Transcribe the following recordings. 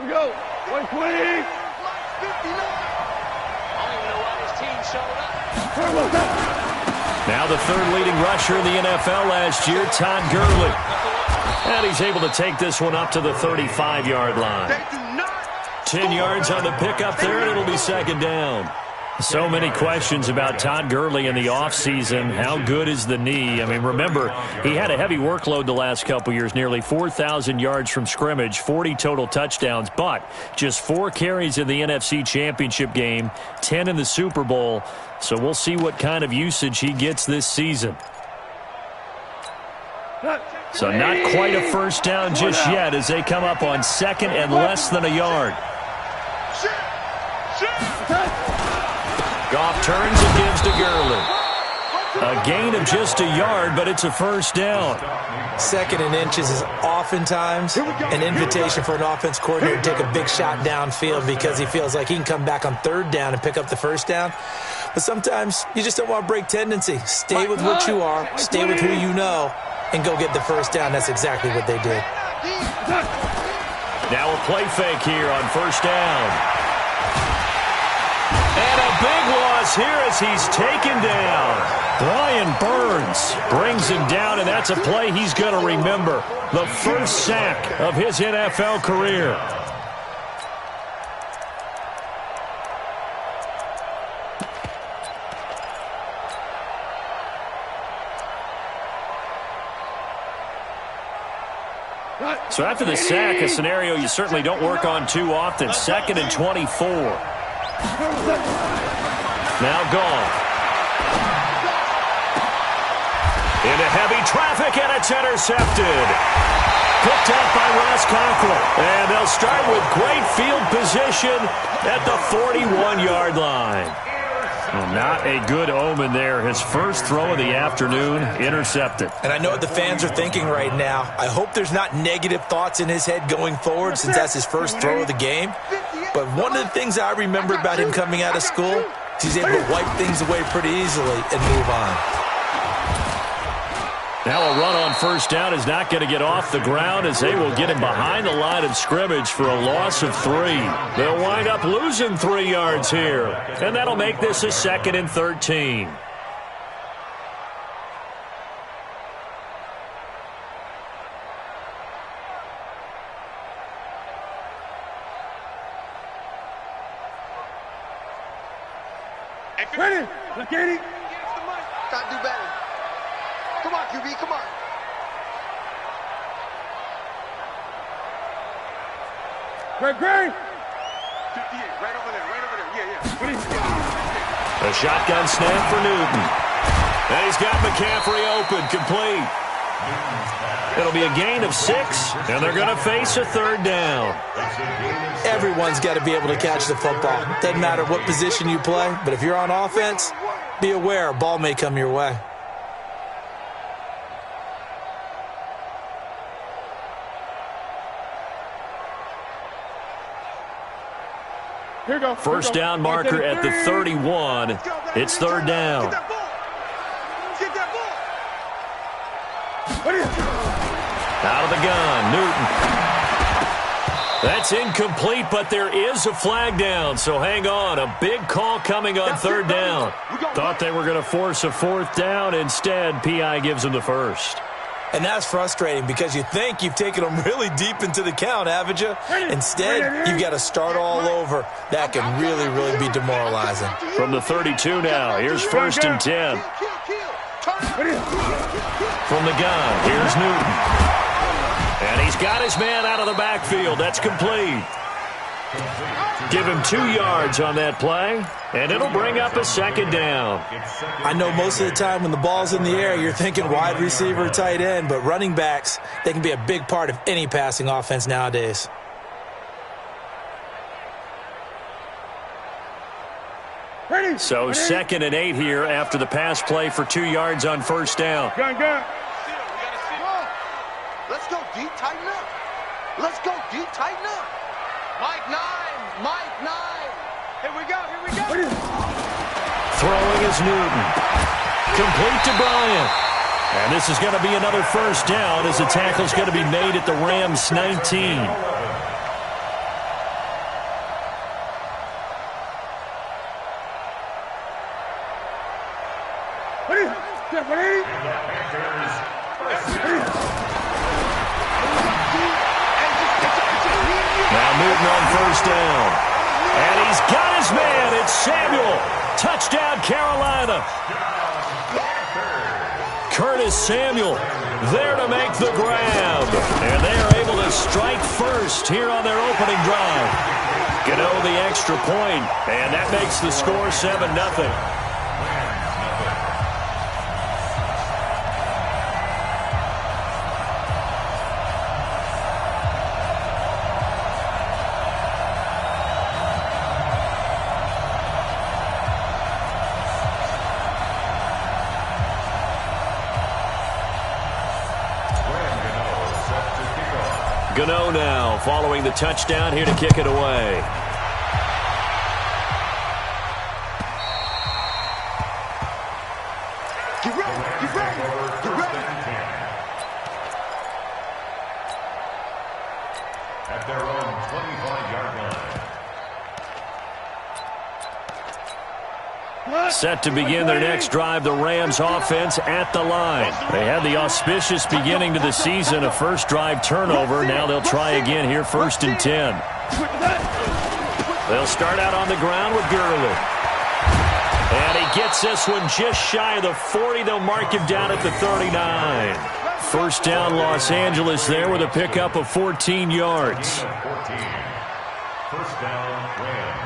we go. 120. Mike 59. I don't even know why this team showed up. Now the third leading rusher in the NFL last year, Todd Gurley. And he's able to take this one up to the 35-yard line. 10 yards on the pickup there, and it'll be second down. So many questions about Todd Gurley in the offseason. How good is the knee? I mean, remember, he had a heavy workload the last couple years, nearly 4,000 yards from scrimmage, 40 total touchdowns, but just 4 carries in the NFC Championship game, 10 in the Super Bowl. So we'll see what kind of usage he gets this season. So not quite a first down just yet as they come up on second and less than a yard. Goff turns and gives to Gurley. A gain of just a yard, but it's a first down. Second and inches is oftentimes an invitation for an offense coordinator to take a big shot downfield because he feels like he can come back on third down and pick up the first down. But sometimes you just don't want to break tendency. Stay with what you are, stay with who you know, and go get the first down. That's exactly what they did. Now a play fake here on first down. And a big loss here as he's taken down. Brian Burns brings him down, and that's a play he's going to remember. The first sack of his NFL career. So after the sack, a scenario you certainly don't work on too often. Second and 24. Now Goff. Into heavy traffic, and it's intercepted. Picked up by Ross Conklin. And they'll start with great field position at the 41-yard line. Well, not a good omen there. His first throw of the afternoon, intercepted. And I know what the fans are thinking right now. I hope there's not negative thoughts in his head going forward since that's his first throw of the game. But one of the things I remember about him coming out of school is he's able to wipe things away pretty easily and move on. Now a run on first down is not going to get off the ground as they will get him behind the line of scrimmage for a loss of 3. They'll wind up losing 3 yards here. And that'll make this a second and 13. Ready? Let's get it. Try to do better. Come on, QB, come on. Great. 58, right over there. Yeah. A shotgun snap for Newton. And he's got McCaffrey open, complete. It'll be a gain of 6, and they're going to face a third down. Everyone's got to be able to catch the football. Doesn't matter what position you play, but if you're on offense, be aware a ball may come your way. Here we go. First down marker at the 31. It's third down. Get that ball. Out of the gun, Newton. That's incomplete, but there is a flag down, so hang on. A big call coming on third down. Thought they were going to force a fourth down. Instead, P.I. gives them the first. And that's frustrating because you think you've taken them really deep into the count, haven't you? Instead, you've got to start all over. That can really, really be demoralizing. From the 32 now, here's first and 10. From the gun, here's Newton. And he's got his man out of the backfield. That's complete. Give him 2 yards on that play, and it'll bring up a second down. I know most of the time when the ball's in the air, you're thinking wide receiver, tight end, but running backs, they can be a big part of any passing offense nowadays. So second and 8 here after the pass play for 2 yards on first down. Gun. Let's go deep, tighten up. Let's go deep, tighten up. Mike 9. Here we go. Throwing is Newton. Complete to Bryant. And this is going to be another first down as the tackle's going to be made at the Rams' 19. Now Newton on first down. And he's got his man. It's Samuel. Touchdown, Carolina. Curtis Samuel there to make the grab. And they are able to strike first here on their opening drive. Gano the extra point, and that makes the score 7-0. Gano now following the touchdown here to kick it away. Get ready, get ready, get ready. At their own 25-yard line. Set to begin their next drive, the Rams offense at the line. They had the auspicious beginning to the season, a first drive turnover. Now they'll try again here, 1st and 10. They'll start out on the ground with Gurley. And he gets this one just shy of the 40. They'll mark him down at the 39. First down, Los Angeles there with a pickup of 14 yards. First down, Rams.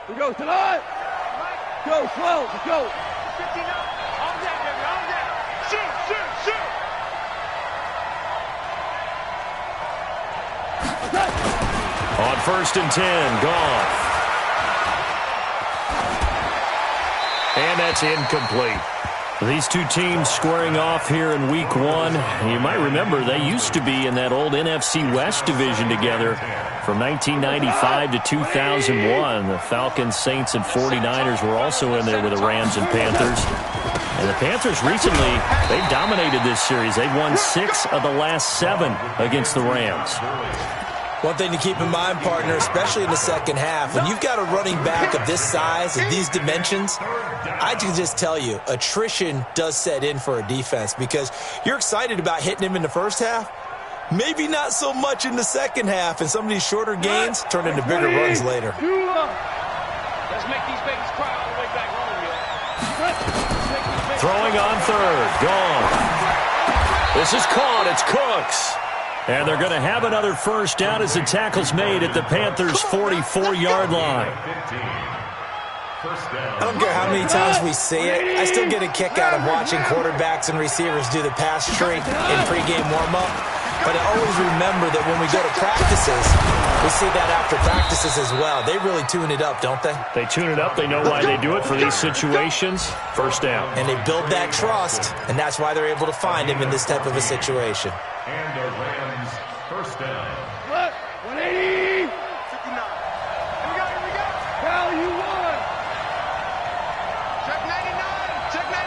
We go tonight. Go slow. Let's go. 59. On that, baby. On that. Shoot, shoot, shoot. On 1st and 10, Goff. And that's incomplete. These two teams squaring off here in Week 1. You might remember they used to be in that old NFC West division together from 1995 to 2001. The Falcons, Saints, and 49ers were also in there with the Rams and Panthers. And the Panthers recently, they've dominated this series. They've won 6 of the last 7 against the Rams. One thing to keep in mind, partner, especially in the second half, when you've got a running back of this size, of these dimensions, I can just tell you, attrition does set in for a defense because you're excited about hitting him in the first half. Maybe not so much in the second half, and some of these shorter gains turn into bigger runs later. Let's make these babies cry all the way back home, yo. Throwing on third, gone. This is caught, it's Cooks. And they're going to have another first down as the tackle's made at the Panthers' 44-yard line. I don't care how many times we see it, I still get a kick out of watching quarterbacks and receivers do the pass tree in pregame warm-up. But I always remember that when we go to practices, we see that after practices as well. They really tune it up, don't they? They tune it up. They know why they do it for these situations. First down. And they build that trust, and that's why they're able to find him in this type of a situation. And the Rams first down. What? 180. 59. Here we go, here we go. Hell, you won. Check 99. Check 99.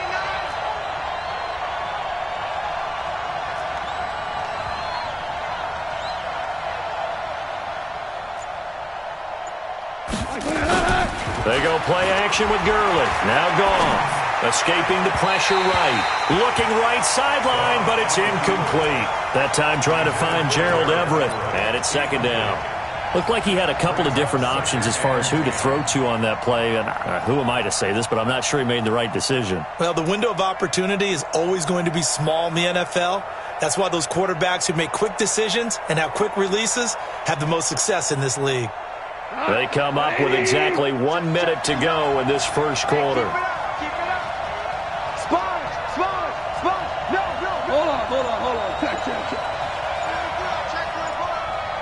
They go play action with Gurley. Now Goff. Escaping the pressure right. Looking right sideline, but it's incomplete. That time trying to find Gerald Everett. And it's second down. Looked like he had a couple of different options as far as who to throw to on that play. And who am I to say this, but I'm not sure he made the right decision. Well, the window of opportunity is always going to be small in the NFL. That's why those quarterbacks who make quick decisions and have quick releases have the most success in this league. They come up with exactly 1 minute to go in this first quarter. Keep it up. Sponge. No. Hold on. Check.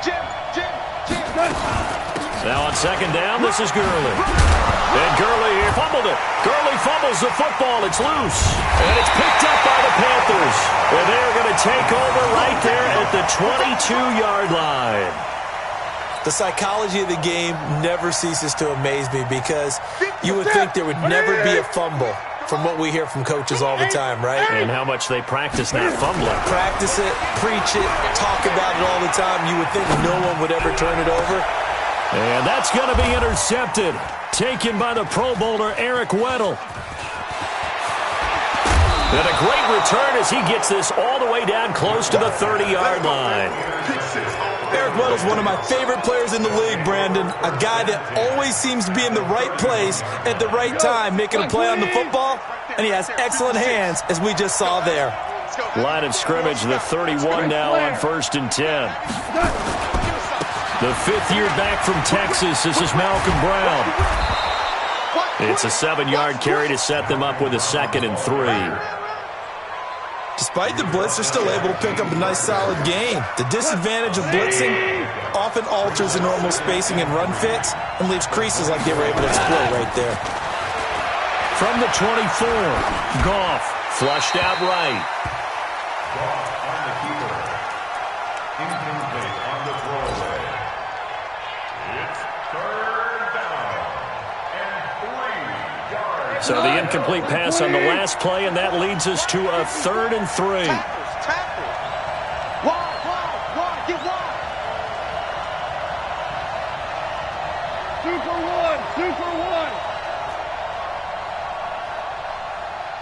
Jim. Now on second down, this is Gurley. And Gurley here fumbled it. Gurley fumbles the football. It's loose. And it's picked up by the Panthers. And they're going to take over right there at the 22-yard line. The psychology of the game never ceases to amaze me because you would think there would never be a fumble from what we hear from coaches all the time, right? And how much they practice not fumbling. Practice it, preach it, talk about it all the time. You would think no one would ever turn it over. And that's going to be intercepted. Taken by the Pro Bowler, Eric Weddle. And a great return as he gets this all the way down close to the 30-yard line. Eric Weddle's one of my favorite players in the league, Brandon. A guy that always seems to be in the right place at the right time, making a play on the football, and he has excellent hands, as we just saw there. Line of scrimmage, the 31 now on 1st and 10. The 5th year back from Texas, this is Malcolm Brown. It's a 7-yard carry to set them up with a 2nd and 3. Despite the blitz, they're still able to pick up a nice, solid gain. The disadvantage of blitzing often alters the normal spacing and run fits and leaves creases like they were able to exploit right there. From the 24, Goff flushed out right. Goff on the keeper. Incomplete on the throwaway. It's 3rd down and 3 yards. So the incomplete pass on the last play, and that leads us to a 3rd and 3. Tackle. Wide. Get wide. 2 for 1.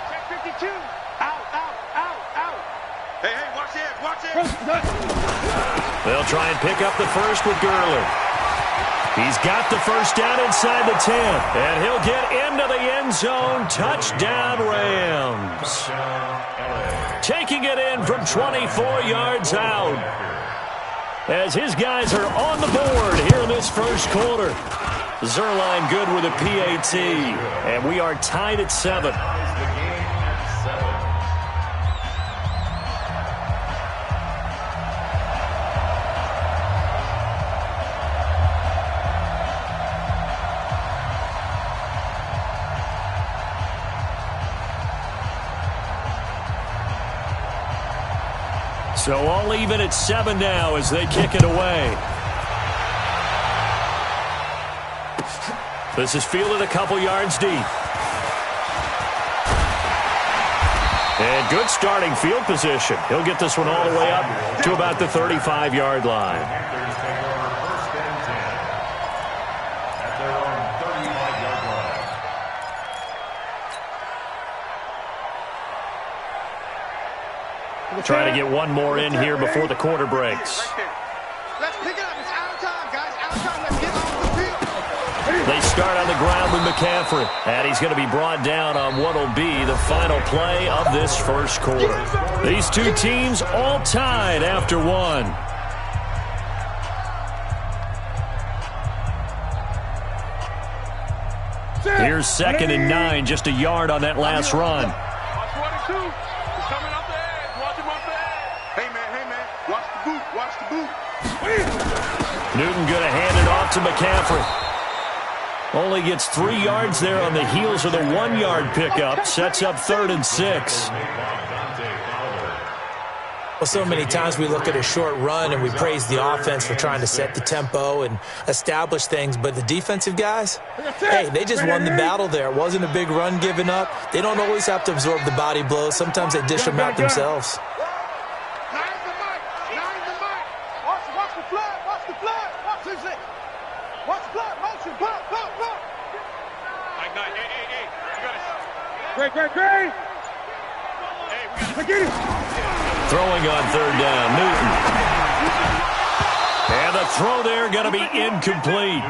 Check 52. Out. Hey, watch it. They'll try and pick up the first with Gurley. He's got the first down inside the 10, and he'll get into the end zone. Touchdown, Rams. Taking it in from 24 yards out, as his guys are on the board here in this first quarter. Zerline good with a PAT, and we are tied at 7. So all even at 7 now as they kick it away. This is fielded a couple yards deep. And good starting field position. He'll get this one all the way up to about the 35-yard line. Trying to get one more in here before the quarter breaks. Let's pick it up. It's out of time, guys. Out of time. Let's get off the field. They start on the ground with McCaffrey. And he's going to be brought down on what will be the final play of this first quarter. These two teams all tied after 1. Here's 2nd and 9, just a yard on that last run. Newton going to hand it off to McCaffrey. Only gets 3 yards there on the heels of the 1-yard pickup. Sets up 3rd and 6. Well, so many times we look at a short run and we praise the offense for trying to set the tempo and establish things, but the defensive guys, hey, they just won the battle there. It wasn't a big run given up. They don't always have to absorb the body blows. Sometimes they dish them out themselves. Great. Throwing on 3rd down, Newton. And the throw there going to be incomplete.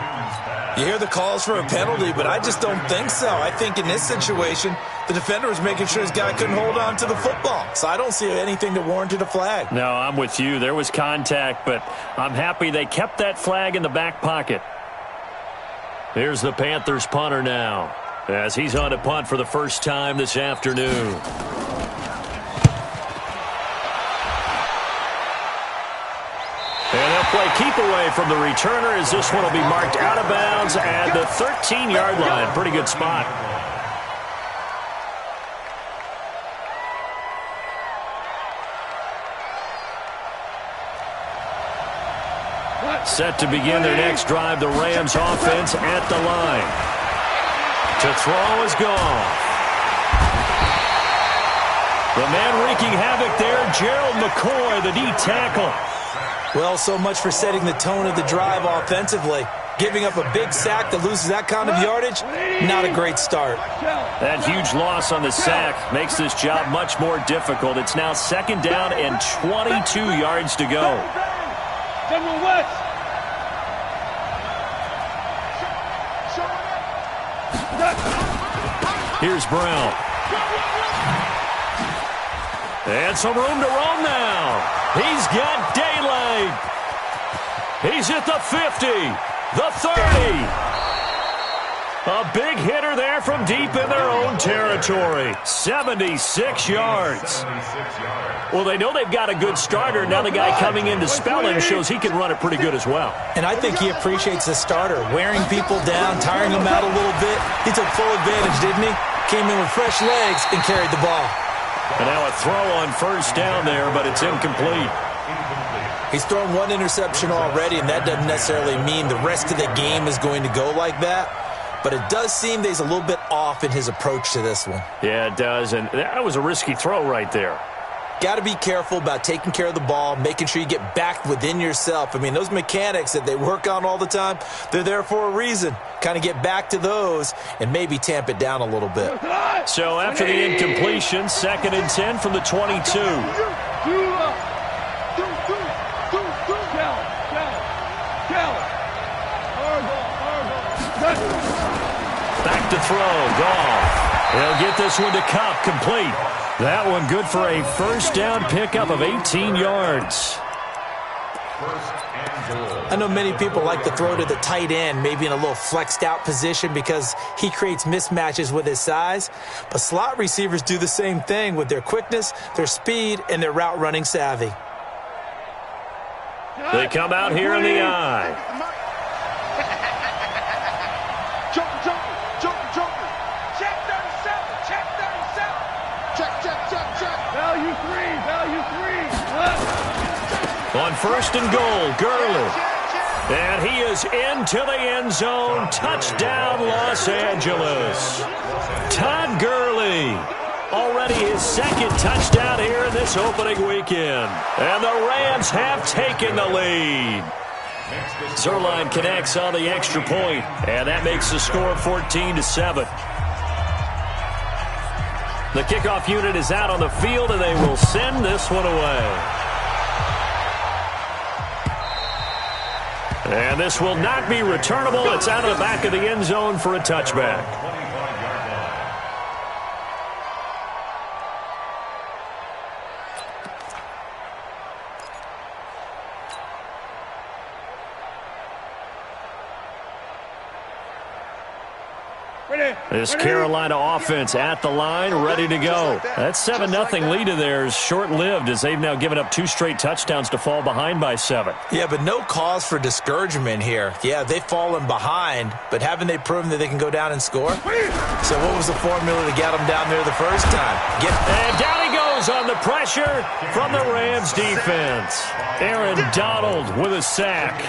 You hear the calls for a penalty, but I just don't think so. I think in this situation, the defender was making sure his guy couldn't hold on to the football. So I don't see anything that warranted a flag. No, I'm with you. There was contact, but I'm happy they kept that flag in the back pocket. Here's the Panthers punter now, as he's on to punt for the first time this afternoon. And they'll play keep away from the returner as this one will be marked out of bounds at the 13-yard line. Pretty good spot. Set to begin their next drive, the Rams offense at the line. To throw is Goff. The man wreaking havoc there, Gerald McCoy, the D tackle. Well, so much for setting the tone of the drive offensively. Giving up a big sack that loses that kind of yardage, not a great start. That huge loss on the sack makes this job much more difficult. It's now 2nd down and 22 yards to go. General West. Here's Brown. And some room to roam now. He's got daylight. He's at the 50, the 30. A big hitter there from deep in their own territory. 76 yards. Well, they know they've got a good starter. Now the guy coming in to spell him shows he can run it pretty good as well. And I think he appreciates the starter, wearing people down, tiring them out a little bit. He took full advantage, didn't he? Came in with fresh legs and carried the ball. And now a throw on 1st down there, but it's incomplete. He's thrown 1 interception already, and that doesn't necessarily mean the rest of the game is going to go like that. But it does seem that he's a little bit off in his approach to this one. Yeah, it does, and that was a risky throw right there. Got to be careful about taking care of the ball, making sure you get back within yourself. I mean, those mechanics that they work on all the time, they're there for a reason. Kind of get back to those and maybe tamp it down a little bit. So after the incompletion, 2nd and 10 from the 22. Back to throw, Goff. He'll get this one to Cup, complete. That one good for a 1st down pickup of 18 yards. I know many people like to throw to the tight end, maybe in a little flexed out position because he creates mismatches with his size. But slot receivers do the same thing with their quickness, their speed, and their route running savvy. They come out here in the eye. On 1st and goal, Gurley. And he is into the end zone. Touchdown, Los Angeles. Todd Gurley. Already his 2nd touchdown here in this opening weekend. And the Rams have taken the lead. Zerline connects on the extra point, and that makes the score 14-7. The kickoff unit is out on the field, and they will send this one away. And this will not be returnable. It's out of the back of the end zone for a touchback. This Carolina offense at the line, ready to go. That 7-0 lead of theirs short-lived as they've now given up 2 straight touchdowns to fall behind by 7. Yeah, but no cause for discouragement here. Yeah, they've fallen behind, but haven't they proven that they can go down and score? So what was the formula to get them down there the first time? And down he goes on the pressure from the Rams defense. Aaron Donald with a sack.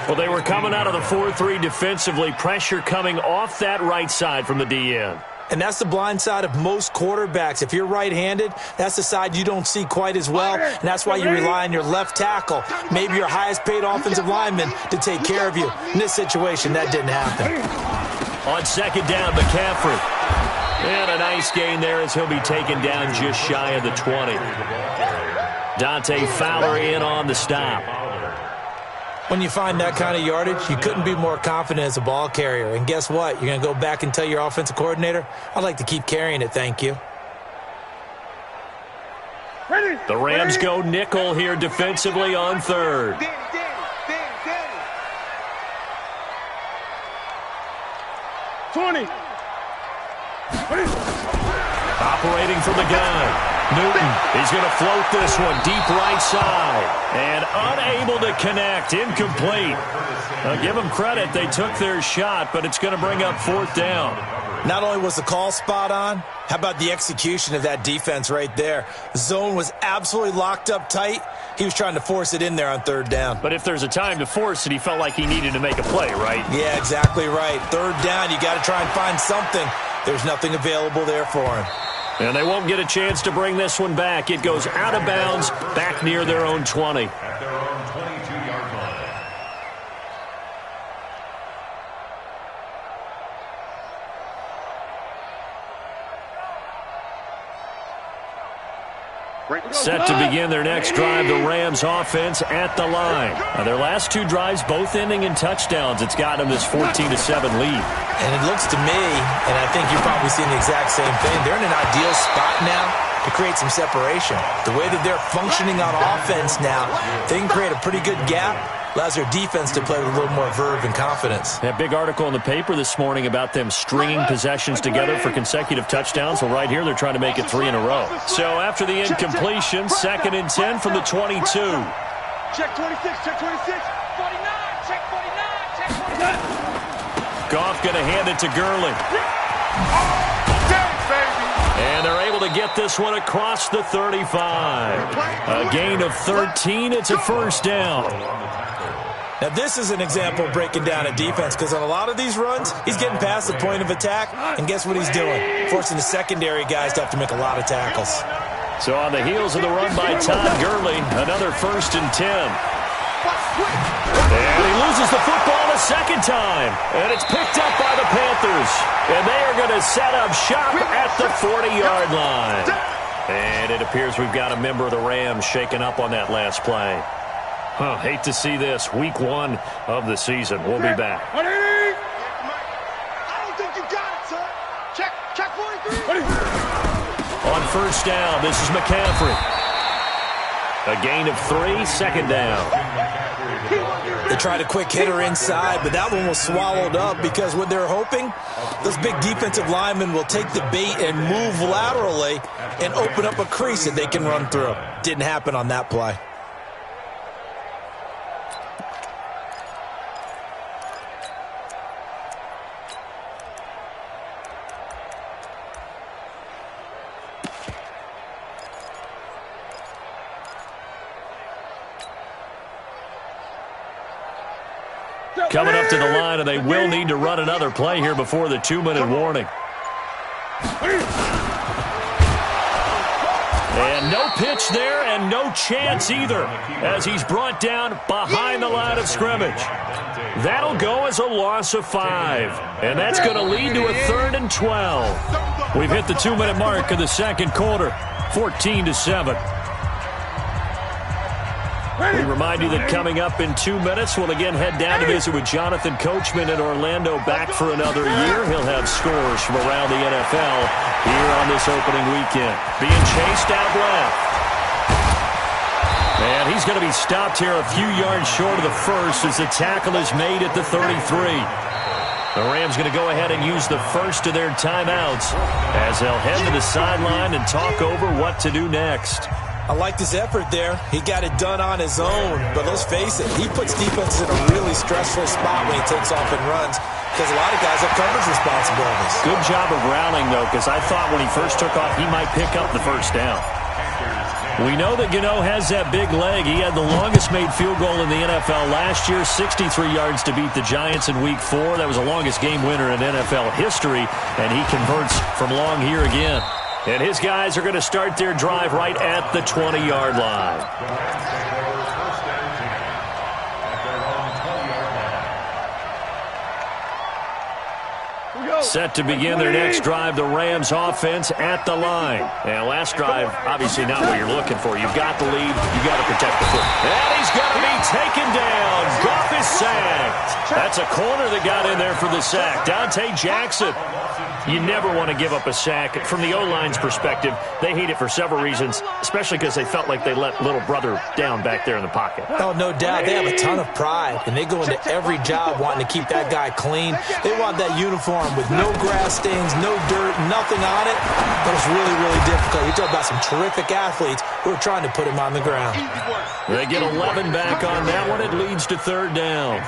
Well, they were coming out of the 4-3 defensively. Pressure coming off that right side from the DN. And that's the blind side of most quarterbacks. If you're right-handed, that's the side you don't see quite as well, and that's why you rely on your left tackle, maybe your highest-paid offensive lineman, to take care of you. In this situation, that didn't happen. On 2nd down, McCaffrey. And a nice gain there as he'll be taken down just shy of the 20. Dante Fowler in on the stop. When you find that kind of yardage, you couldn't be more confident as a ball carrier. And guess what? You're going to go back and tell your offensive coordinator, I'd like to keep carrying it, thank you. The Rams go nickel here defensively on 3rd. Operating from the gun. Newton, he's going to float this one deep right side. And unable to connect, incomplete. Now give them credit, they took their shot, but it's going to bring up 4th down. Not only was the call spot on, how about the execution of that defense right there? The zone was absolutely locked up tight. He was trying to force it in there on 3rd down. But if there's a time to force it, he felt like he needed to make a play, right? Yeah, exactly right. 3rd down, you got to try and find something. There's nothing available there for him. And they won't get a chance to bring this one back. It goes out of bounds back near their own 20. At their own 22-yard line. Set to begin their next drive, the Rams offense at the line. Now, their last two drives, both ending in touchdowns. It's got them this 14-7 lead. And it looks to me, and I think you're probably seeing the exact same thing, they're in an ideal spot now to create some separation. The way that they're functioning on offense now, they can create a pretty good gap. Allows their defense to play with a little more verve and confidence. That big article in the paper this morning about them stringing possessions together for consecutive touchdowns. Well, right here, they're trying to make it 3 in a row. So after the incompletion, 2nd and 10 from the 22. Check 26, check 26, 49, check 49, check 49. Goff going to hand it to Gurley. And they're able to get this one across the 35. A gain of 13. It's a first down. Now, this is an example of breaking down a defense, because on a lot of these runs, he's getting past the point of attack, and guess what he's doing? Forcing the secondary guys to have to make a lot of tackles. So on the heels of the run by Todd Gurley, another 1st and 10. And he loses the football a second time. And it's picked up by the Panthers. And they are going to set up shop at the 40-yard line. And it appears we've got a member of the Rams shaken up on that last play. Hate to see this. Week 1 of the season. We'll be back. I don't think you got it, sir. Check 43. On first down, this is McCaffrey. A gain of 3, 2nd down. They tried a quick hitter inside, but that one was swallowed up because what they're hoping, those big defensive linemen will take the bait and move laterally and open up a crease that they can run through. Didn't happen on that play. Coming up to the line, and they will need to run another play here before the 2-minute warning. And no pitch there, and no chance either, as he's brought down behind the line of scrimmage. That'll go as a loss of 5, and that's going to lead to a 3rd and 12. We've hit the 2-minute mark of the second quarter, 14-7. We remind you that coming up in 2 minutes, we'll again head down to visit with Jonathan Coachman in Orlando, back for another year. He'll have scores from around the NFL here on this opening weekend. Being chased out left. And he's going to be stopped here a few yards short of the first as the tackle is made at the 33. The Rams going to go ahead and use the first of their timeouts as they'll head to the sideline and talk over what to do next. I like this effort there. He got it done on his own, but let's face it, he puts defenses in a really stressful spot when he takes off and runs because a lot of guys have coverage responsibilities. Good job of rallying, though, because I thought when he first took off, he might pick up the first down. We know that Gano has that big leg. He had the longest made field goal in the NFL last year, 63 yards to beat the Giants in Week 4. That was the longest game winner in NFL history, and he converts from long here again. And his guys are going to start their drive right at the 20-yard line. Set to begin their next drive, the Rams offense at the line. And last drive, obviously not what you're looking for. You've got the lead. You've got to protect the foot. And he's going to be taken down. Goff is sacked. That's a corner that got in there for the sack. Dante Jackson. You never want to give up a sack. From the O-line's perspective, they hate it for several reasons, especially because they felt like they let little brother down back there in the pocket. Oh, no doubt. They have a ton of pride, and they go into every job wanting to keep that guy clean. They want that uniform with no grass stains, no dirt, nothing on it. But it's really, really difficult. You talk about some terrific athletes who are trying to put him on the ground. They get 11 back on that one. It leads to 3rd down.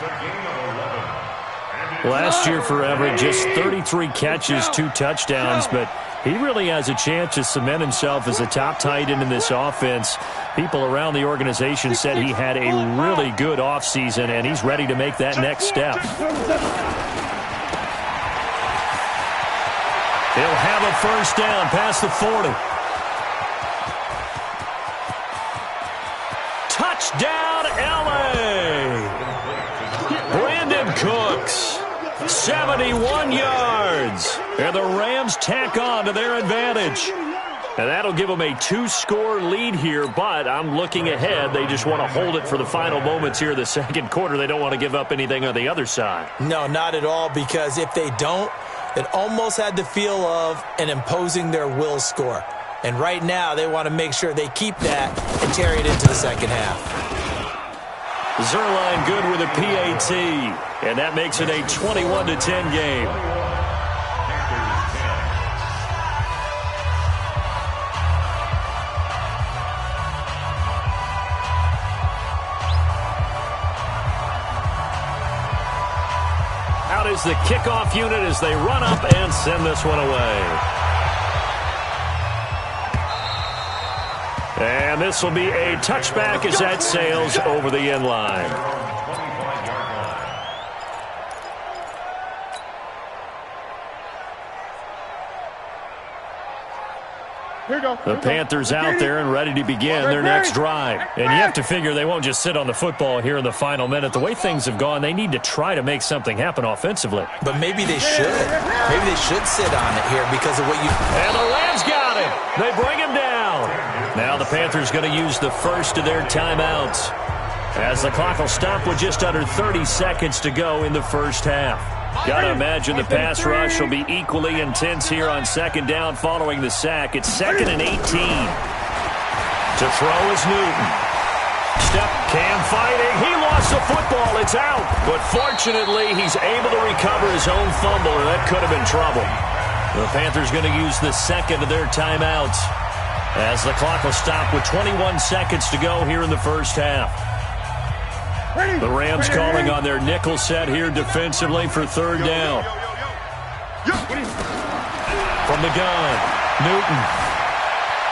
Last year for Everett, just 33 catches, 2 touchdowns, but he really has a chance to cement himself as a top tight end in this offense. People around the organization said he had a really good offseason, and he's ready to make that next step. He'll have a first down past the 40. Touchdown, L.A. Brandon Cooks. 71 yards. And the Rams tack on to their advantage. And that'll give them a 2-score lead here, but I'm looking ahead. They just want to hold it for the final moments here in the second quarter. They don't want to give up anything on the other side. No, not at all, because if they don't, it almost had the feel of an imposing their will score. And right now, they want to make sure they keep that and carry it into the second half. Zerline good with a PAT, and that makes it a 21-10 game. Out is the kickoff unit as they run up and send this one away. And this will be a touchback as that sails over the end line. The Panthers out there and ready to begin their next drive. And you have to figure they won't just sit on the football here in the final minute. The way things have gone, they need to try to make something happen offensively. But maybe they should. Maybe they should sit on it here because of what you... And the Rams got him. They bring him down. Now the Panthers going to use the first of their timeouts as the clock will stop with just under 30 seconds to go in the first half. Got to imagine the pass rush will be equally intense here on second down following the sack. It's 2nd and 18. To throw is Newton. Step Cam fighting. He lost the football. It's out. But fortunately, he's able to recover his own fumble, or that could have been trouble. The Panthers going to use the second of their timeouts as the clock will stop with 21 seconds to go here in the first half. The Rams calling on their nickel set here defensively for third down. From the gun, Newton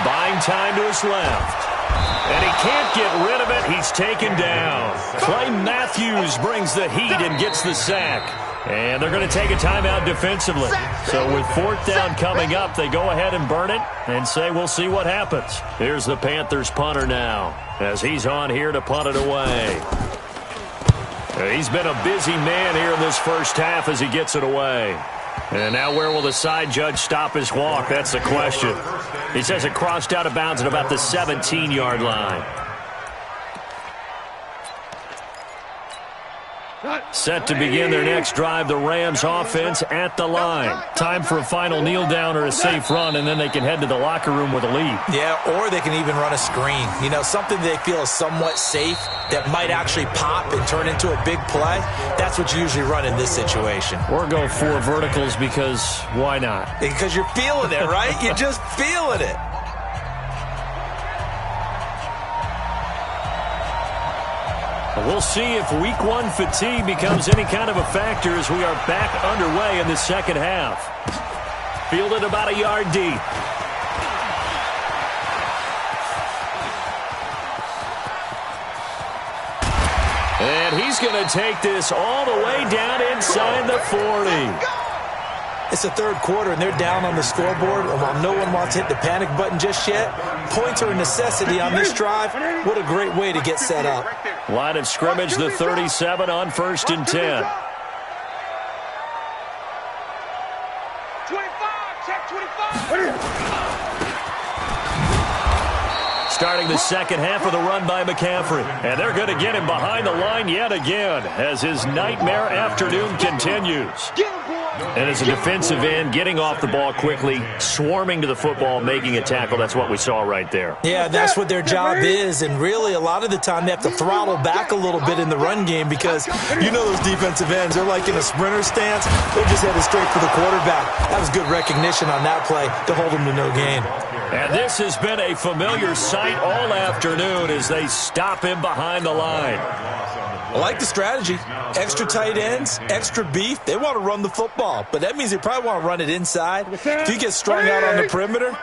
buying time to his left. And he can't get rid of it. He's taken down. Clay Matthews brings the heat and gets the sack. And they're going to take a timeout defensively. So with fourth down coming up, they go ahead and burn it and say we'll see what happens. Here's the Panthers punter now as he's on here to punt it away. He's been a busy man here in this first half as he gets it away. And now where will the side judge stop his walk? That's the question. He says it crossed out of bounds at about the 17-yard line. Set to begin their next drive, the Rams offense at the line. Time for a final kneel down or a safe run, and then they can head to the locker room with a lead. Yeah, or they can even run a screen. You know, something they feel is somewhat safe that might actually pop and turn into a big play. That's what you usually run in this situation. Or go 4 verticals because why not? Because you're feeling it, right? You're just feeling it. We'll see if week 1 fatigue becomes any kind of a factor as we are back underway in the second half. Fielded about a yard deep. And he's going to take this all the way down inside the 40. It's the third quarter, and they're down on the scoreboard. And while no one wants to hit the panic button just yet, points are a necessity on this drive. What a great way to get set up. Line of scrimmage, the 37 on 1st and 10. 25, check 25. Starting the second half of the run by McCaffrey. And they're going to get him behind the line yet again as his nightmare afternoon continues. And as a defensive end, getting off the ball quickly, swarming to the football, making a tackle, that's what we saw right there. Yeah, that's what their job is, and really a lot of the time they have to throttle back a little bit in the run game because you know those defensive ends, they're like in a sprinter stance. They're just headed straight for the quarterback. That was good recognition on that play to hold them to no gain. And this has been a familiar sight all afternoon as they stop him behind the line. I like the strategy. Extra tight ends, extra beef. They want to run the football, but that means they probably want to run it inside. If you get strung out on the perimeter,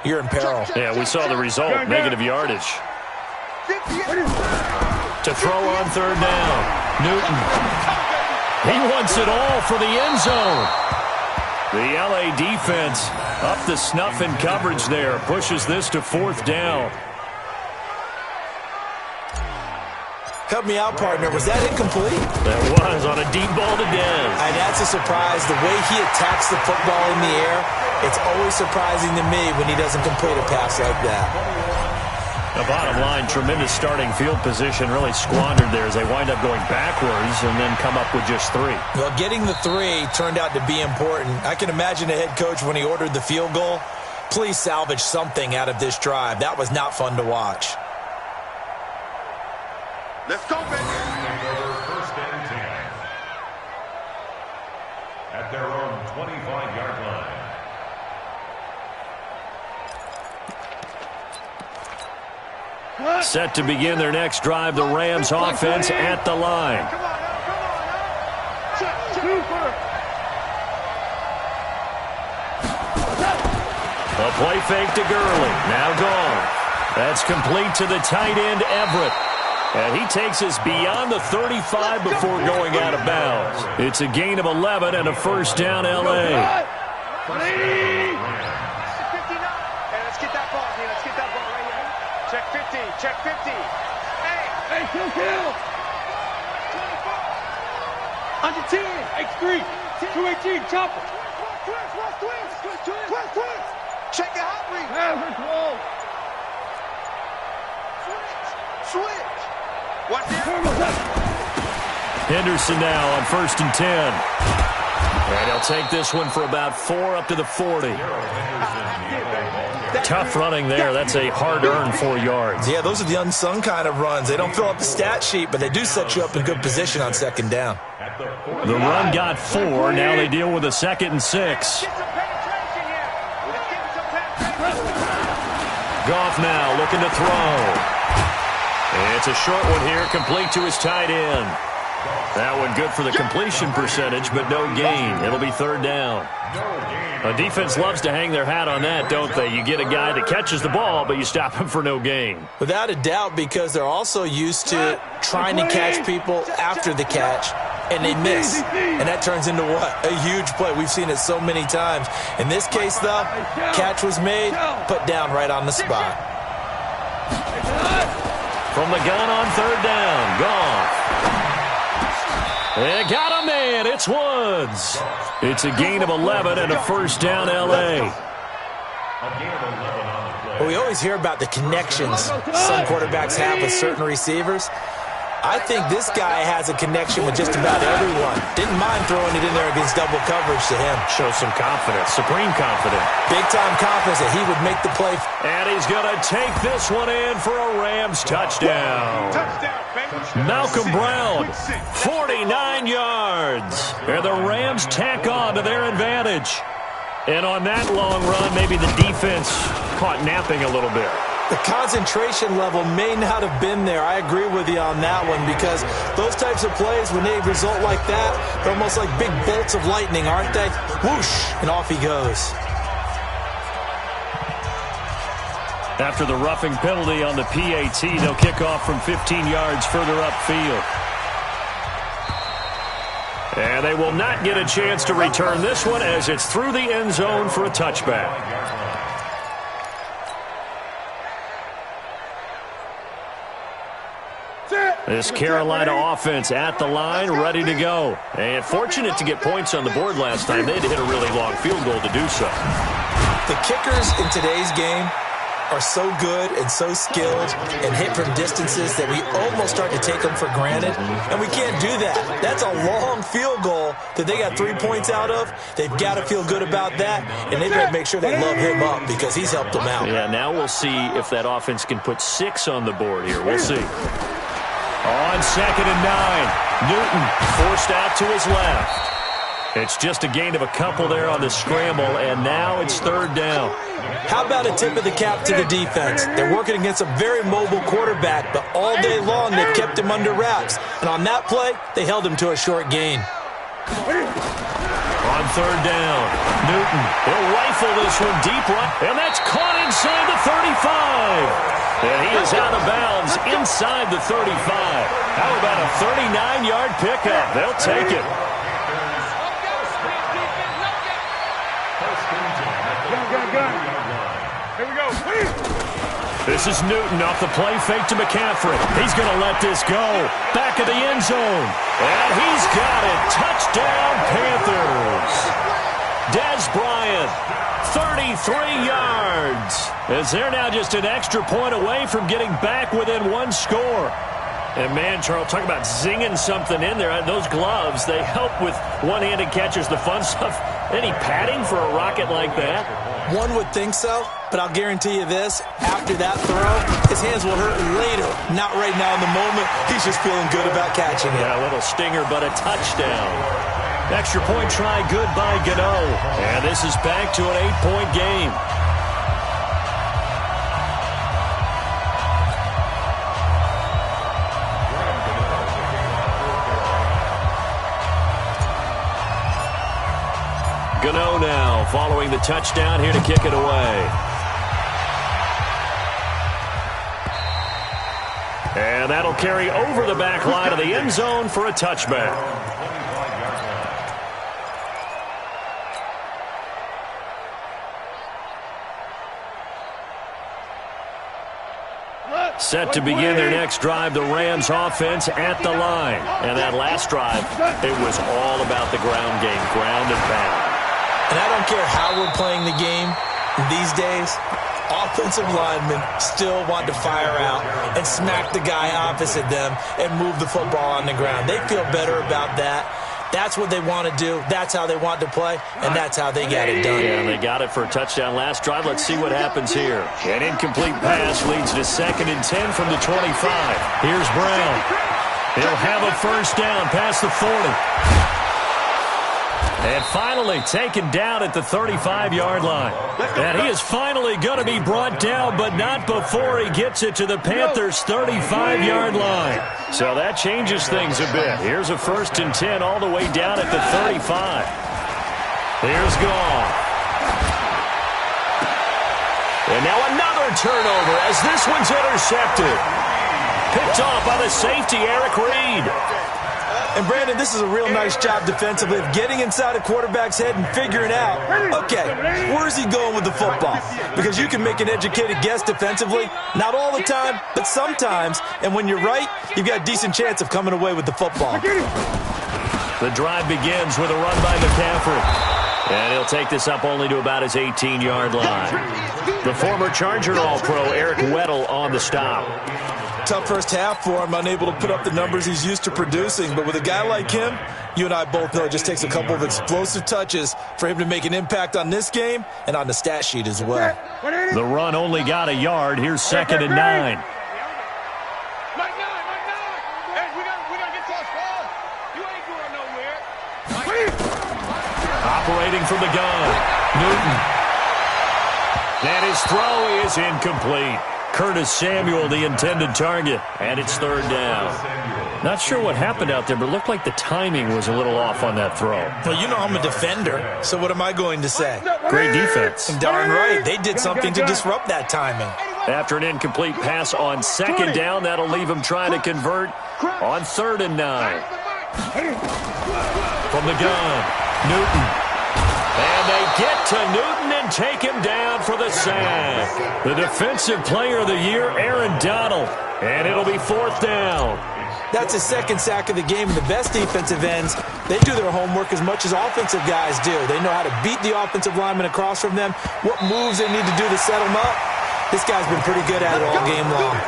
you're in peril. Yeah, we saw the result, negative yardage. To throw on third down, Newton. He wants it all for the end zone. The LA defense up the snuff in coverage there, pushes this to 4th down. Help me out, partner. Was that incomplete? That was on a deep ball to Dez. And that's a surprise. The way he attacks the football in the air, it's always surprising to me when he doesn't complete a pass like that. The bottom line, tremendous starting field position, really squandered there as they wind up going backwards and then come up with just 3. Well, getting the 3 turned out to be important. I can imagine the head coach when he ordered the field goal. Please salvage something out of this drive. That was not fun to watch. Let's go, baby. First and 10. At their own 25-yard line. Set to begin their next drive, the Rams offense at the line. Come on now. Super. A play fake to Gurley. Now gone. That's complete to the tight end, Everett. And he takes us beyond the 35 before going out of bounds. It's a gain of 11 and a first down, L.A. Hey, let's get that ball here. Let's get that ball right here. Check 50. Check 50. Hey, kill. Under 10. X3. 218. Chopper. Twist. Check the hot read. Switch. Watch this. Henderson now on first and 10. And he'll take this one for about 4 up to the 40. Tough running there. That's a hard-earned 4 yards. Yeah, those are the unsung kind of runs. They don't fill up the stat sheet, but they do set you up in good position on second down. The run got 4. Now they deal with a 2nd and 6. Goff now looking to throw. It's a short one here, complete to his tight end. That one good for the completion percentage, but no gain. It'll be third down. A defense loves to hang their hat on that, don't they? You get a guy that catches the ball, but you stop him for no gain. Without a doubt, because they're also used to trying to catch people after the catch, and they miss. And that turns into what? A huge play. We've seen it so many times. In this case, though, catch was made, put down right on the spot. From the gun on third down, Goff. They got a man. It's Woods. It's a gain of 11 and a first down, L.A. Well, we always hear about the connections some quarterbacks have with certain receivers. I think this guy has a connection with just about everyone. Didn't mind throwing it in there against double coverage to him. Shows some confidence, supreme confidence. Big-time confidence that he would make the play. And he's going to take this one in for a Rams touchdown. Malcolm Brown, 49 yards. And the Rams tack on to their advantage. And on that long run, maybe the defense caught napping a little bit. The concentration level may not have been there. I agree with you on that one because those types of plays, when they result like that, they're almost like big bolts of lightning, aren't they? Whoosh, and off he goes. After the roughing penalty on the PAT, they'll kick off from 15 yards further upfield. And they will not get a chance to return this one as it's through the end zone for a touchback. This Carolina offense at the line, ready to go. And fortunate to get points on the board last time. They had to hit a really long field goal to do so. The kickers in today's game are so good and so skilled and hit from distances that we almost start to take them for granted. And we can't do that. That's a long field goal that they got 3 points out of. They've got to feel good about that, and they've got to make sure they love him up because he's helped them out. Yeah, now we'll see if that offense can put 6 on the board here. We'll see. On 2nd and 9, Newton forced out to his left. It's just a gain of a couple there on the scramble, and now it's third down. How about a tip of the cap to the defense? They're working against a very mobile quarterback, but all day long they've kept him under wraps. And on that play, they held him to a short gain. On third down, Newton will rifle this one deep right, and that's caught inside the 35. And he is out of bounds inside the 35. How about a 39-yard pickup? They'll take it. Here we go. This is Newton off the play fake to McCaffrey. He's going to let this go. Back of the end zone. And he's got it. Touchdown, Panthers. Dez Bryant, 33 yards. As they're now just an extra point away from getting back within one score. And, man, Charles, talk about zinging something in there. Those gloves, they help with one-handed catches, the fun stuff. Any padding for a rocket like that? One would think so, but I'll guarantee you this. After that throw, his hands will hurt later. Not right now in the moment. He's just feeling good about catching it. Yeah, a little stinger, but a touchdown. Extra point try, good by Gano. And this is back to an 8-point game. Gano now following the touchdown here to kick it away. And that'll carry over the back line of the end zone for a touchback. Set to begin their next drive, the Rams offense at the line. And that last drive, it was all about the ground game, ground and pound. And I don't care how we're playing the game these days, offensive linemen still want to fire out and smack the guy opposite them and move the football on the ground. They feel better about that. That's what they want to do. That's how they want to play, and that's how they got it done. Yeah, they got it for a touchdown last drive. Let's see what happens here. An incomplete pass leads to 2nd and 10 from the 25. Here's Brown. He'll have a first down past the 40. And finally taken down at the 35-yard line. And he is finally going to be brought down, but not before he gets it to the Panthers' 35-yard line. So that changes things a bit. Here's a 1st and 10 all the way down at the 35. Here's Goff. And now another turnover as this one's intercepted. Picked off by the safety, Eric Reed. And, Brandon, this is a real nice job defensively of getting inside a quarterback's head and figuring out, okay, where's he going with the football? Because you can make an educated guess defensively, not all the time, but sometimes. And when you're right, you've got a decent chance of coming away with the football. The drive begins with a run by McCaffrey. And he'll take this up only to about his 18-yard line. The former Charger All-Pro Eric Weddle on the stop. Tough first half for him, unable to put up the numbers he's used to producing. But with a guy like him, you and I both know it just takes a couple of explosive touches for him to make an impact on this game and on the stat sheet as well. The run only got a yard. Here's 2nd and 9. Hey, we gotta get to us, ball. You ain't going nowhere. Operating from the gun, Newton. And his throw is incomplete. Curtis Samuel, the intended target, and it's 3rd down. Not sure what happened out there, but it looked like the timing was a little off on that throw. Well, you know I'm a defender, so what am I going to say? Great defense. Darn right. They did something to disrupt that timing. After an incomplete pass on 2nd down, that'll leave him trying to convert on 3rd and 9. From the gun, Newton. And they get to Newton and take him down for the sack. The Defensive Player of the Year, Aaron Donald. And it'll be 4th down. That's his 2nd sack of the game. And the best defensive ends, they do their homework as much as offensive guys do. They know how to beat the offensive lineman across from them, what moves they need to do to set them up. This guy's been pretty good at it all game long.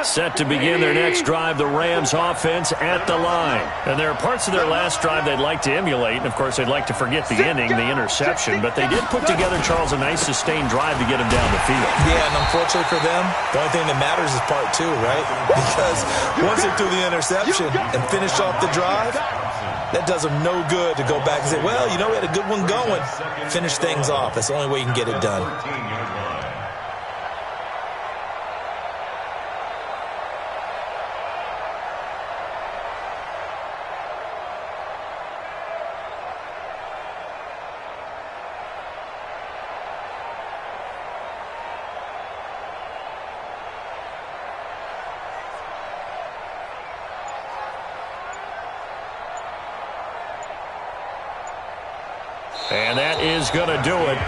Set to begin their next drive, the Rams offense at the line. And there are parts of their last drive they'd like to emulate. And, of course, they'd like to forget the inning, the interception. But they did put together, Charles, a nice sustained drive to get him down the field. Yeah, and unfortunately for them, the only thing that matters is part 2, right? Because once they threw the interception and finished off the drive, that does them no good to go back and say, well, you know, we had a good one going. Finish things off. That's the only way you can get it done. is going to do it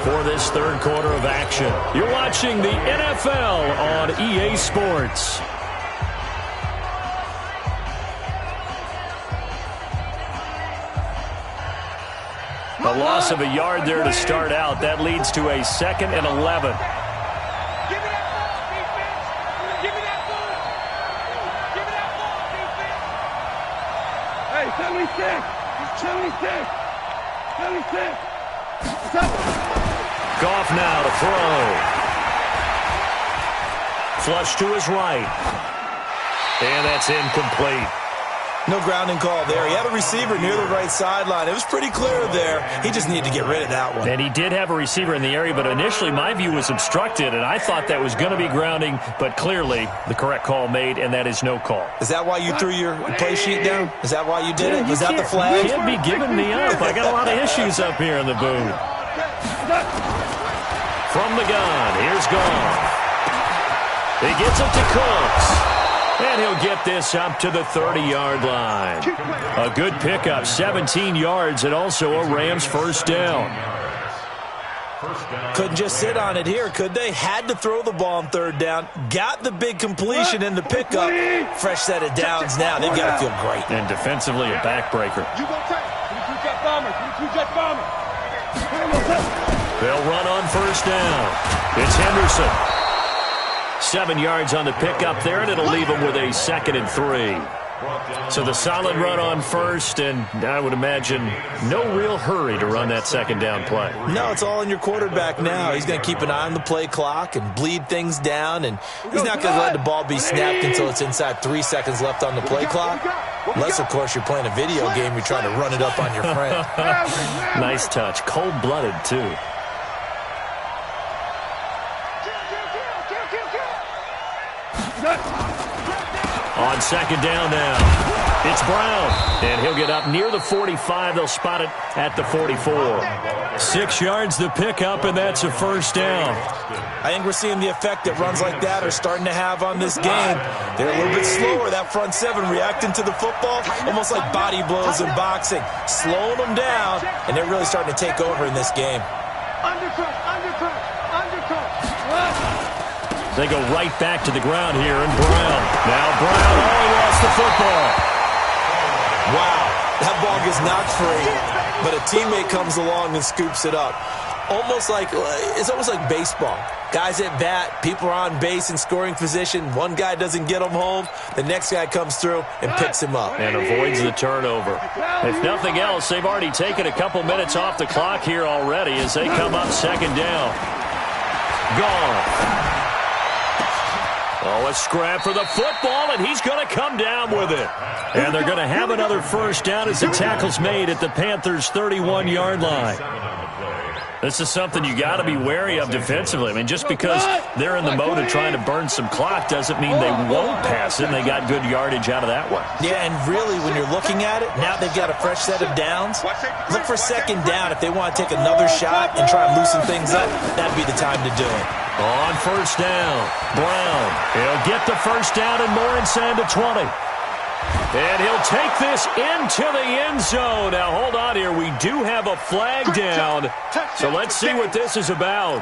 for this third quarter of action. You're watching the NFL on EA Sports. A loss of a yard there to start out. That leads to a 2nd and 11. Give me that ball, defense. Give me that ball. Give me that ball, defense. Hey, 76. 76. 76. Goff now to throw. Flush to his right. And that's incomplete. No grounding call there. He had a receiver near the right sideline. It was pretty clear there. He just needed to get rid of that one. And he did have a receiver in the area, but initially my view was obstructed, and I thought that was going to be grounding, but clearly the correct call made, and that is no call. Is that why you threw your play sheet down? Is that why you did it? Was that the flag? You can't be giving me up. I got a lot of issues up here in the booth. From the gun, here's Goff. He gets it to Cooks. And he'll get this up to the 30-yard line. A good pickup, 17 yards, and also a Rams first down. Couldn't just sit on it here, could they? Had to throw the ball on third down. Got the big completion in the pickup. Fresh set of downs now. They've got to feel great. And defensively, a backbreaker. They'll run on first down. It's Henderson. 7 yards on the pickup there, and it'll leave them with a 2nd and 3. So the solid run on first, and I would imagine no real hurry to run that second down play. No, it's all in your quarterback now. He's going to keep an eye on the play clock and bleed things down, and he's not going to let the ball be snapped until it's inside 3 seconds left on the play clock. Unless, of course, you're playing a video game, you're trying to run it up on your friend. Nice touch. Cold-blooded, too. On second down now, it's Brown, and he'll get up near the 45. They'll spot it at the 44. 6 yards the pickup, and that's a first down. I think we're seeing the effect that runs like that are starting to have on this game. They're a little bit slower, that front seven, reacting to the football, almost like body blows in boxing, slowing them down, and they're really starting to take over in this game. Undercut. They go right back to the ground here, and Brown. Now Brown, he lost the football. Wow, that ball gets knocked free, but a teammate comes along and scoops it up. It's almost like baseball. Guys at bat, people are on base in scoring position. One guy doesn't get him home. The next guy comes through and picks him up. And avoids the turnover. If nothing else, they've already taken a couple minutes off the clock here already as they come up second down. Gone. Oh, a scrap for the football, and he's going to come down with it. And they're going to have another first down as the tackle's made at the Panthers' 31-yard line. This is something you got to be wary of defensively. I mean, just because they're in the mode of trying to burn some clock doesn't mean they won't pass it, and they got good yardage out of that one. Yeah, and really, when you're looking at it, now they've got a fresh set of downs. Look for second down if they want to take another shot and try and loosen things up. That'd be the time to do it. On first down, Brown. He'll get the first down and more inside the 20. And he'll take this into the end zone. Now, hold on here. We do have a flag down. So let's see what this is about.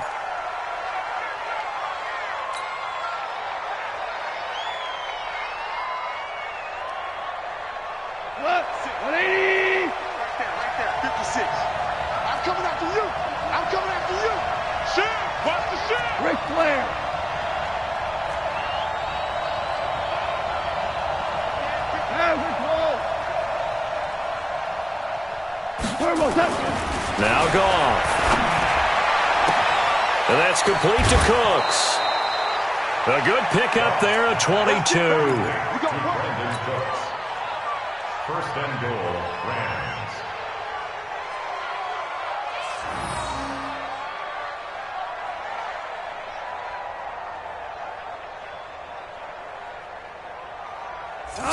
What? 180! Right there. 56. I'm coming after you. Shit! Watch the shit! Ric Flair! Now Goff. And that's complete to Cooks. A good pickup there at 22. First and goal, Rams.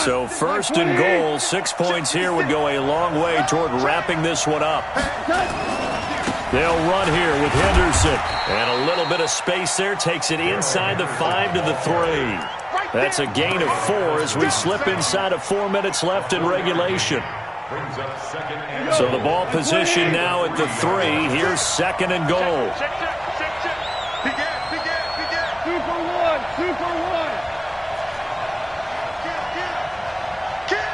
So first and goal, 6 points here would go a long way toward wrapping this one up. They'll run here with Henderson. And a little bit of space there takes it inside the 5 to the 3. That's a gain of 4 as we slip inside of 4 minutes left in regulation. brings up second and goal. So the ball position now at the 3. Here's second and goal. Check. Begin. 2 for 1. 2 for 1. Kill.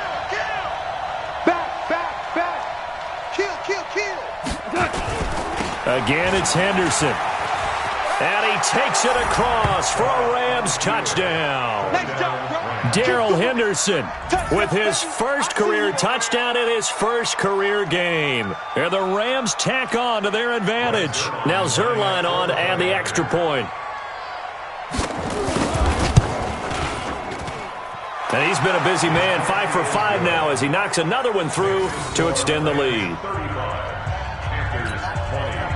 Back. Kill. Again, it's Henderson. And he takes it across for a Rams touchdown. Nice job, bro. Darrell Henderson with his first career touchdown in his first career game. And the Rams tack on to their advantage. Now Zerline on and the extra point. And he's been a busy man, 5 for 5 now as he knocks another one through to extend the lead. 35. Panthers 20.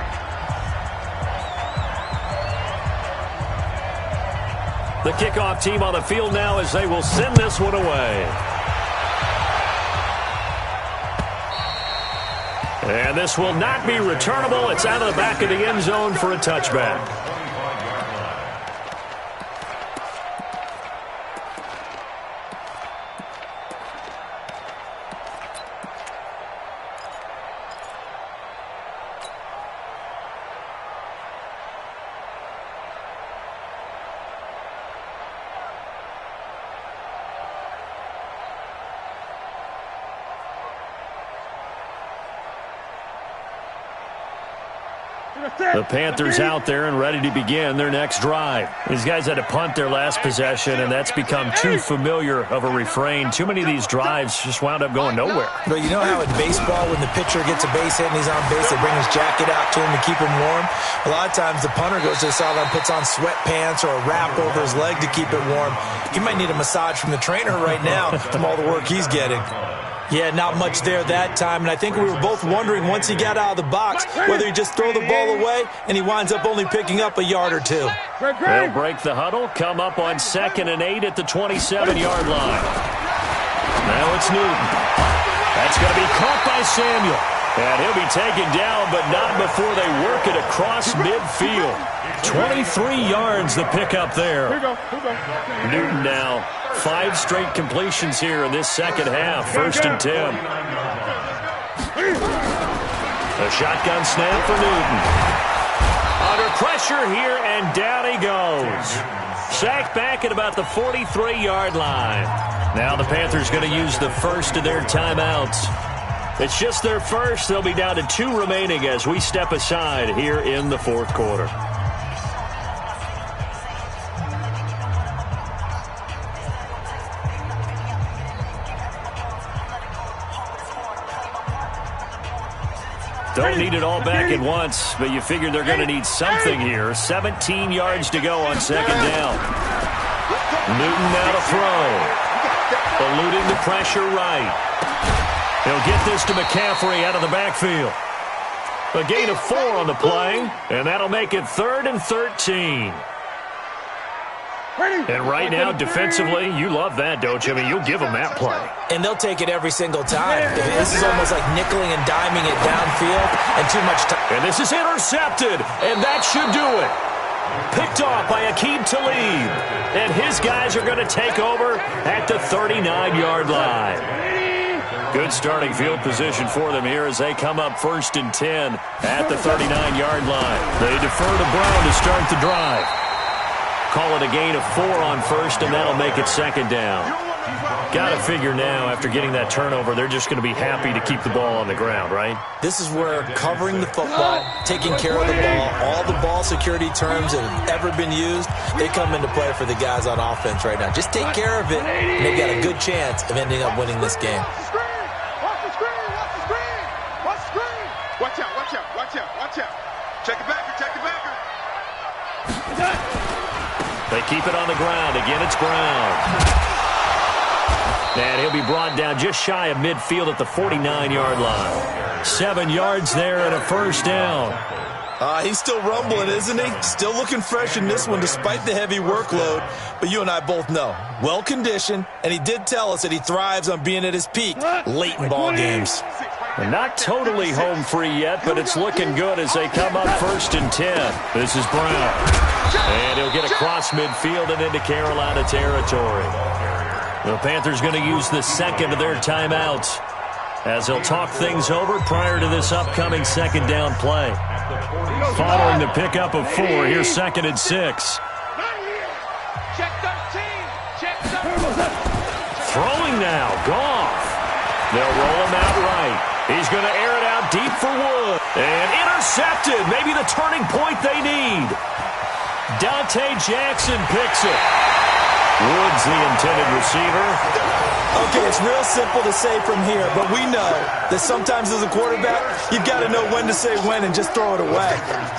The kickoff team on the field now as they will send this one away. And this will not be returnable. It's out of the back of the end zone for a touchback. The Panthers out there and ready to begin their next drive. These guys had to punt their last possession, and that's become too familiar of a refrain. Too many of these drives just wound up going nowhere. But you know how in baseball, when the pitcher gets a base hit and he's on base, they bring his jacket out to him to keep him warm? A lot of times the punter goes to the sideline, puts on sweatpants or a wrap over his leg to keep it warm. He might need a massage from the trainer right now from all the work he's getting. Yeah, not much there that time, and I think we were both wondering once he got out of the box whether he'd just throw the ball away, and he winds up only picking up a yard or two. They'll break the huddle, come up on 2nd and 8 at the 27-yard line. Now it's Newton. That's going to be caught by Samuel. And he'll be taken down, but not before they work it across midfield. 23 yards the pickup there. Newton now 5 straight completions here in this second half. 1st and 10. A shotgun snap for Newton. Under pressure here, and down he goes. Sacked back at about the 43-yard line. Now the Panthers going to use the first of their timeouts. It's just their first. They'll be down to 2 remaining as we step aside here in the 4th quarter. Don't need it all back at once, but you figure they're going to need something here. 17 yards to go on 2nd down. Newton now to throw. Eluding the pressure right. He'll get this to McCaffrey out of the backfield. A gain of 4 on the play, and that'll make it 3rd and 13. And right now, defensively, you love that, don't you? I mean, you'll give them that play. And they'll take it every single time. This is almost like nickeling and diming it downfield and too much time. And this is intercepted, and that should do it. Picked off by Aqib Talib. And his guys are going to take over at the 39-yard line. Good starting field position for them here as they come up 1st and 10 at the 39-yard line. They defer to Brown to start the drive. Call it a gain of 4 on 1st, and that'll make it 2nd down. Got to figure now, after getting that turnover, they're just going to be happy to keep the ball on the ground, right? This is where covering the football, taking care of the ball, all the ball security terms that have ever been used, they come into play for the guys on offense right now. Just take care of it, and they've got a good chance of ending up winning this game. Watch out. Check it backer. They keep it on the ground. Again, it's Brown. And he'll be brought down just shy of midfield at the 49-yard line. 7 yards there and a 1st down. He's still rumbling, isn't he? Still looking fresh in this one despite the heavy workload. But you and I both know, well-conditioned, and he did tell us that he thrives on being at his peak late in ball games. And not totally home free yet, but it's looking good as they come up 1st and 10. This is Brown. And he'll get across midfield and into Carolina territory. The Panthers going to use the 2nd of their timeouts. as he'll talk things over prior to this upcoming second down play. Following the pickup of 4, here's 2nd and 6. Check 13. Check 13. Throwing now, Goff. They'll roll him out right. He's going to air it out deep for Wood. And intercepted. Maybe the turning point they need. Dante Jackson picks it. Wood's the intended receiver. Okay, it's real simple to say from here, but we know that sometimes as a quarterback, you've got to know when to say when and just throw it away.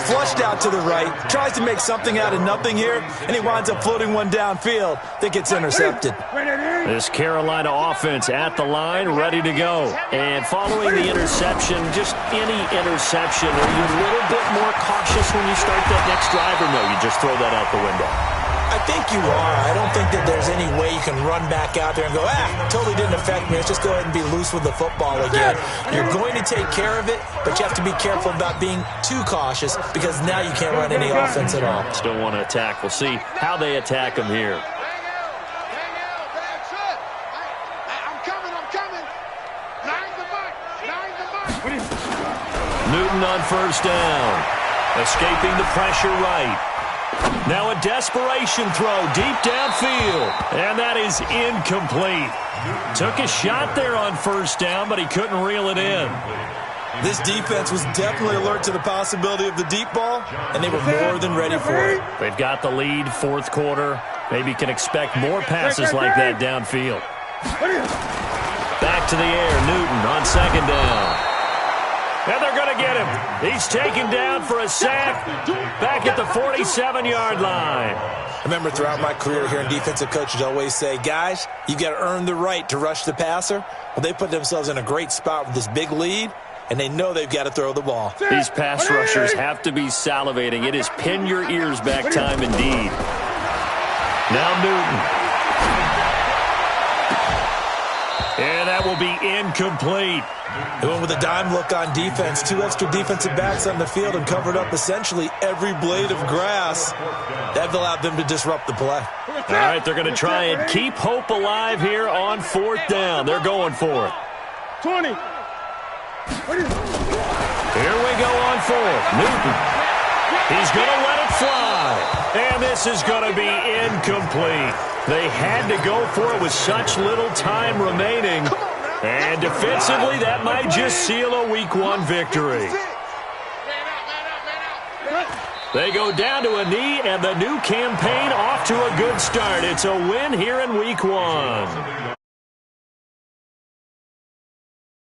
Flushed out to the right, tries to make something out of nothing here, and he winds up floating one downfield that gets intercepted. This Carolina offense at the line, ready to go. And following the interception, just any interception, are you a little bit more cautious when you start that next drive, or no, you just throw that out the window? I think you are. I don't think that there's any way you can run back out there and go, totally didn't affect me. Let's just go ahead and be loose with the football again. You're going to take care of it, but you have to be careful about being too cautious because now you can't run any offense at all. Still want to attack. We'll see how they attack him here. Newton on first down. Escaping the pressure right. Now a desperation throw deep downfield. And that is incomplete. Took a shot there on first down, but he couldn't reel it in. This defense was definitely alert to the possibility of the deep ball, and they were more than ready for it. They've got the lead, 4th quarter. Maybe can expect more passes like that downfield. Back to the air, Newton on 2nd down. And they're going to get him. He's taken down for a sack back at the 47-yard line. I remember throughout my career hearing defensive coaches always say, guys, you got to earn the right to rush the passer. Well, they put themselves in a great spot with this big lead, and they know they've got to throw the ball. These pass rushers have to be salivating. It is pin your ears back time indeed. Now Newton. And that will be incomplete. They went with a dime look on defense. 2 extra defensive backs on the field and covered up essentially every blade of grass. That allowed them to disrupt the play. All right, they're going to try and keep hope alive here on 4th down. They're going for it. 20. Here we go on 4th. Newton. He's going to let it fly. And this is going to be incomplete. They had to go for it with such little time remaining. And defensively, that might just seal a Week 1 victory. They go down to a knee, and the new campaign off to a good start. It's a win here in Week 1.